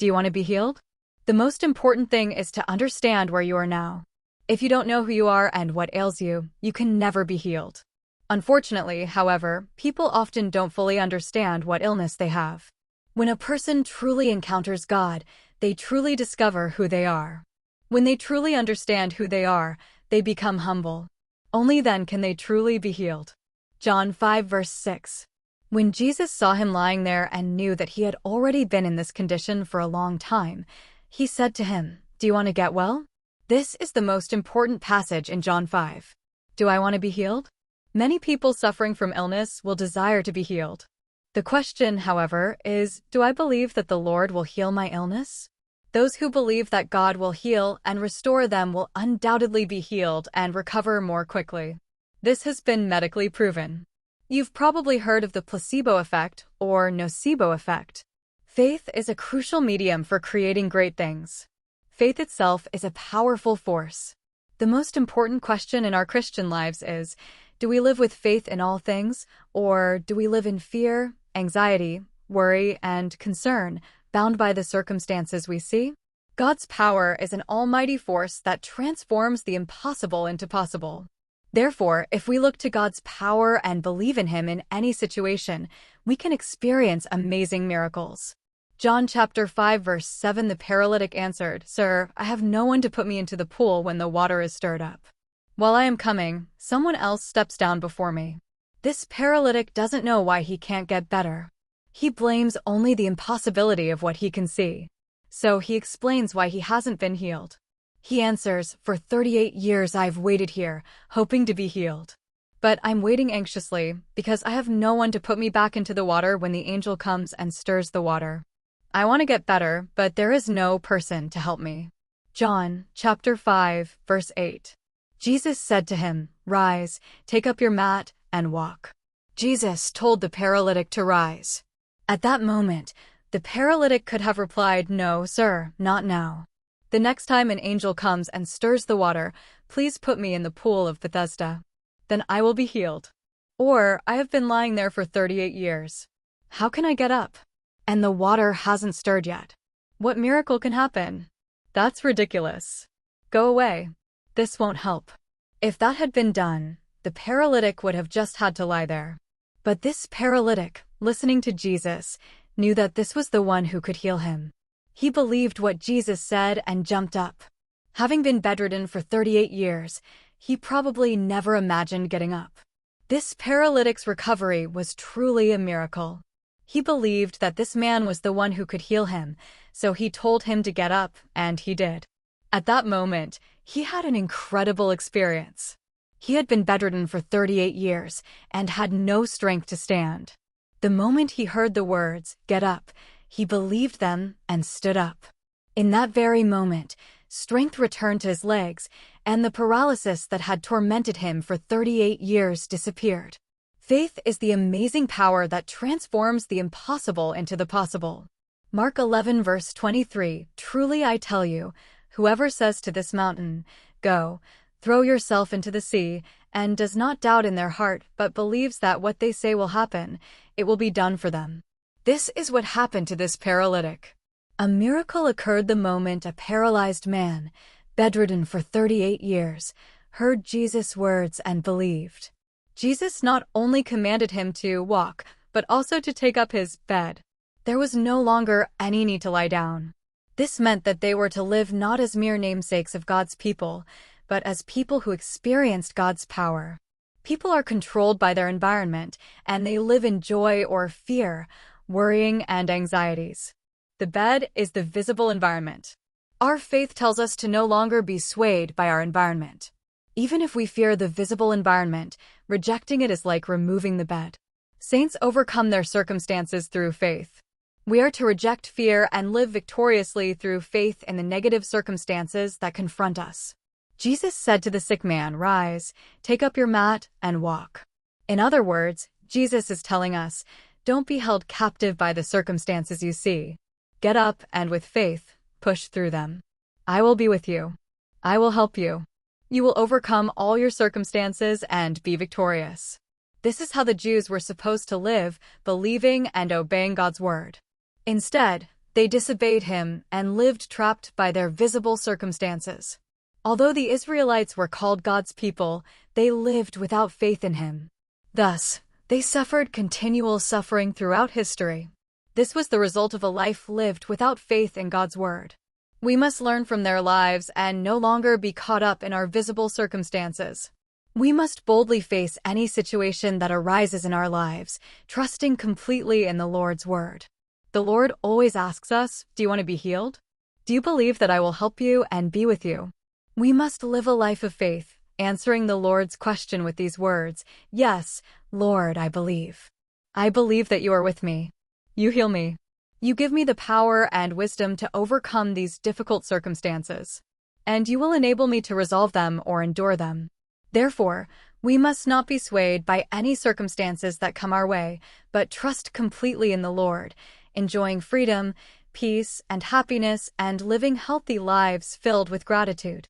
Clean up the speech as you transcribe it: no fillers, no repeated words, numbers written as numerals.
Do you want to be healed? The most important thing is to understand where you are now. If you don't know who you are and what ails you, you can never be healed. Unfortunately, however, people often don't fully understand what illness they have. When a person truly encounters God, they truly discover who they are. When they truly understand who they are, they become humble. Only then can they truly be healed. John 5 verse 6. When Jesus saw him lying there and knew that he had already been in this condition for a long time, he said to him, "Do you want to get well?" This is the most important passage in John 5. Do I want to be healed? Many people suffering from illness will desire to be healed. The question, however, is, do I believe that the Lord will heal my illness? Those who believe that God will heal and restore them will undoubtedly be healed and recover more quickly. This has been medically proven. You've probably heard of the placebo effect or nocebo effect. Faith is a crucial medium for creating great things. Faith itself is a powerful force. The most important question in our Christian lives is, do we live with faith in all things, or do we live in fear, anxiety, worry, and concern, bound by the circumstances we see? God's power is an almighty force that transforms the impossible into possible. Therefore, if we look to God's power and believe in Him in any situation, we can experience amazing miracles. John chapter 5 verse 7. The paralytic answered, "Sir, I have no one to put me into the pool when the water is stirred up. While I am coming, someone else steps down before me." This paralytic doesn't know why he can't get better. He blames only the impossibility of what he can see. So he explains why he hasn't been healed. He answers, "For 38 years I've waited here, hoping to be healed. But I'm waiting anxiously, because I have no one to put me back into the water when the angel comes and stirs the water. I want to get better, but there is no person to help me." John chapter 5, verse 8. Jesus said to him, "Rise, take up your mat, and walk." Jesus told the paralytic to rise. At that moment, the paralytic could have replied, "No, sir, not now. The next time an angel comes and stirs the water, please put me in the pool of Bethesda. Then I will be healed. Or, I have been lying there for 38 years. How can I get up? And the water hasn't stirred yet. What miracle can happen? That's ridiculous. Go away. This won't help." If that had been done, the paralytic would have just had to lie there. But this paralytic, listening to Jesus, knew that this was the one who could heal him. He believed what Jesus said and jumped up. Having been bedridden for 38 years, he probably never imagined getting up. This paralytic's recovery was truly a miracle. He believed that this man was the one who could heal him, so he told him to get up, and he did. At that moment, he had an incredible experience. He had been bedridden for 38 years and had no strength to stand. The moment he heard the words, "Get up," he believed them and stood up. In that very moment, strength returned to his legs, and the paralysis that had tormented him for 38 years disappeared. Faith is the amazing power that transforms the impossible into the possible. Mark 11 verse 23, "Truly I tell you, whoever says to this mountain, 'Go, throw yourself into the sea,' and does not doubt in their heart but believes that what they say will happen, it will be done for them." This is what happened to this paralytic. A miracle occurred the moment a paralyzed man, bedridden for 38 years, heard Jesus' words and believed. Jesus not only commanded him to walk, but also to take up his bed. There was no longer any need to lie down. This meant that they were to live not as mere namesakes of God's people, but as people who experienced God's power. People are controlled by their environment, and they live in joy or fear, worrying and anxieties. The bed is the visible environment. Our faith tells us to no longer be swayed by our environment. Even if we fear the visible environment, rejecting it is like removing the bed. Saints overcome their circumstances through faith. We are to reject fear and live victoriously through faith in the negative circumstances that confront us. Jesus said to the sick man, "Rise, take up your mat, and walk." In other words, Jesus is telling us, don't be held captive by the circumstances you see. Get up and with faith, push through them. I will be with you. I will help you. You will overcome all your circumstances and be victorious. This is how the Jews were supposed to live, believing and obeying God's word. Instead, They disobeyed him and lived trapped by their visible circumstances. Although the Israelites were called God's people, they lived without faith in him. Thus, they suffered continual suffering throughout history. This was the result of a life lived without faith in God's word. We must learn from their lives and no longer be caught up in our visible circumstances. We must boldly face any situation that arises in our lives, trusting completely in the Lord's word. The Lord always asks us, "Do you want to be healed? Do you believe that I will help you and be with you?" We must live a life of faith, answering the Lord's question with these words, "Yes, Lord, I believe. I believe that you are with me. You heal me. You give me the power and wisdom to overcome these difficult circumstances, and you will enable me to resolve them or endure them." Therefore, we must not be swayed by any circumstances that come our way, but trust completely in the Lord, enjoying freedom, peace, and happiness, and living healthy lives filled with gratitude.